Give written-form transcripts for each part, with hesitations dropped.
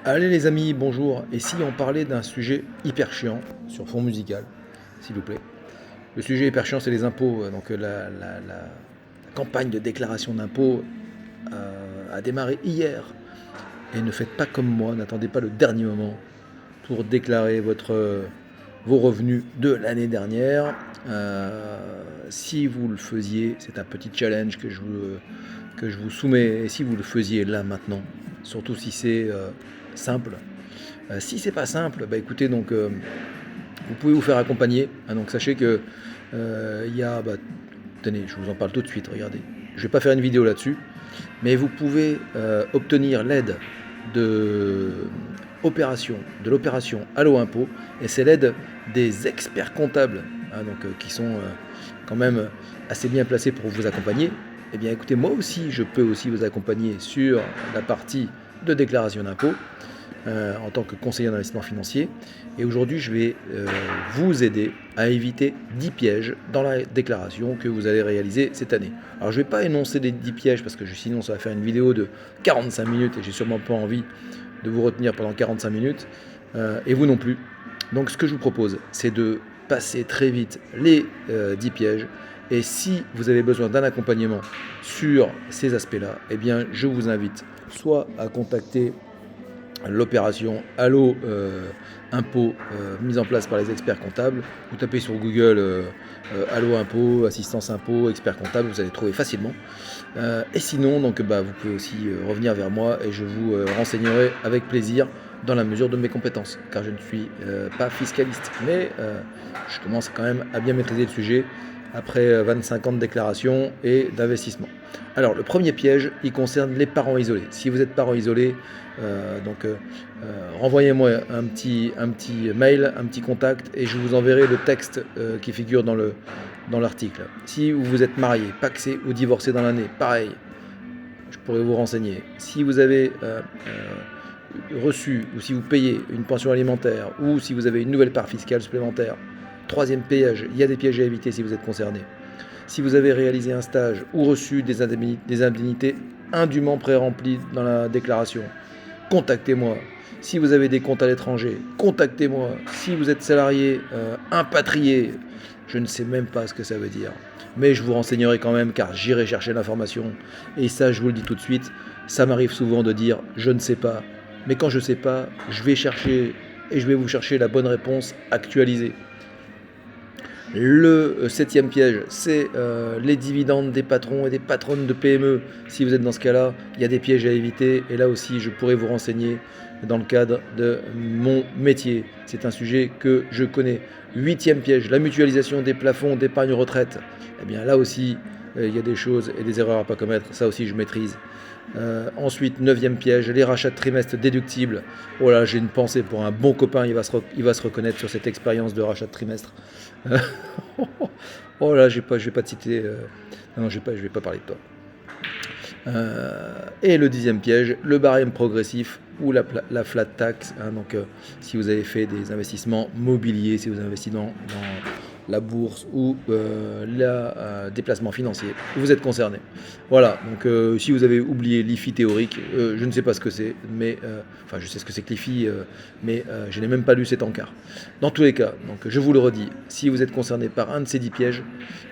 Allez les amis, bonjour. Et si on parlait d'un sujet hyper chiant sur fond musical, s'il vous plaît. Le sujet hyper chiant, c'est les impôts. Donc la campagne de déclaration d'impôts a démarré hier. Et ne faites pas comme moi, n'attendez pas le dernier moment pour déclarer vos revenus de l'année dernière. Si vous le faisiez, c'est un petit challenge que je vous soumets. Et si vous le faisiez là maintenant, surtout si c'est simple. Si c'est pas simple, bah écoutez, donc vous pouvez vous faire accompagner. Donc sachez que il y a, tenez, je vous en parle tout de suite. Regardez, je vais pas faire une vidéo là-dessus, mais vous pouvez obtenir l'aide de l'opération Allo Impôt, et c'est l'aide des experts comptables, qui sont quand même assez bien placés pour vous accompagner. Eh bien écoutez, moi aussi je peux aussi vous accompagner sur la partie de déclaration d'impôt en tant que conseiller en investissement financier. Et aujourd'hui, je vais vous aider à éviter 10 pièges dans la déclaration que vous allez réaliser cette année. Alors, je ne vais pas énoncer les 10 pièges parce que sinon, ça va faire une vidéo de 45 minutes et j'ai sûrement pas envie de vous retenir pendant 45 minutes et vous non plus. Donc, ce que je vous propose, c'est de passer très vite les 10 pièges. Et si vous avez besoin d'un accompagnement sur ces aspects-là, eh bien, je vous invite soit à contacter l'opération Allo Impôt mise en place par les experts comptables. Vous tapez sur Google Allo Impôt, assistance impôt, expert comptable, vous allez trouver facilement. Et sinon, donc, vous pouvez aussi revenir vers moi et je vous renseignerai avec plaisir dans la mesure de mes compétences, car je ne suis pas fiscaliste, mais je commence quand même à bien maîtriser le sujet après 25 ans de déclaration et d'investissement. Alors, le premier piège, il concerne les parents isolés. Si vous êtes parent isolé, renvoyez-moi un petit mail, un petit contact, et je vous enverrai le texte qui figure dans l'article. Si vous êtes marié, pacsé ou divorcé dans l'année, pareil, je pourrais vous renseigner. Si vous avez reçu ou si vous payez une pension alimentaire ou si vous avez une nouvelle part fiscale supplémentaire, troisième piège, il y a des pièges à éviter si vous êtes concerné. Si vous avez réalisé un stage ou reçu des indemnités indûment pré-remplies dans la déclaration, contactez-moi. Si vous avez des comptes à l'étranger, contactez-moi. Si vous êtes salarié impatrié, je ne sais même pas ce que ça veut dire. Mais je vous renseignerai quand même car j'irai chercher l'information. Et ça, je vous le dis tout de suite, ça m'arrive souvent de dire je ne sais pas. Mais quand je ne sais pas, je vais chercher et je vais vous chercher la bonne réponse actualisée. Le septième piège, c'est les dividendes des patrons et des patronnes de PME. Si vous êtes dans ce cas-là, il y a des pièges à éviter. Et là aussi, je pourrais vous renseigner dans le cadre de mon métier. C'est un sujet que je connais. Huitième piège, la mutualisation des plafonds d'épargne retraite. Eh bien là aussi, il y a des choses et des erreurs à ne pas commettre. Ça aussi, je maîtrise. Ensuite, neuvième piège, les rachats de trimestres déductibles. Oh là, j'ai une pensée pour un bon copain, il va se reconnaître sur cette expérience de rachat de trimestre. Oh là, je vais pas te citer. Non, je vais pas parler de toi. Et le dixième piège, le barème progressif ou la flat tax. Si vous avez fait des investissements mobiliers, si vous investissez dans la bourse ou déplacement financier, vous êtes concerné. Voilà, donc si vous avez oublié l'IFI théorique, je ne sais pas ce que c'est, mais je sais ce que c'est que l'IFI, mais je n'ai même pas lu cet encart. Dans tous les cas, donc je vous le redis, si vous êtes concerné par un de ces 10 pièges,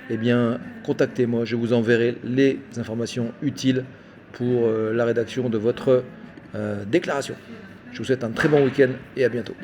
eh bien contactez-moi, je vous enverrai les informations utiles pour la rédaction de votre déclaration. Je vous souhaite un très bon week-end et à bientôt.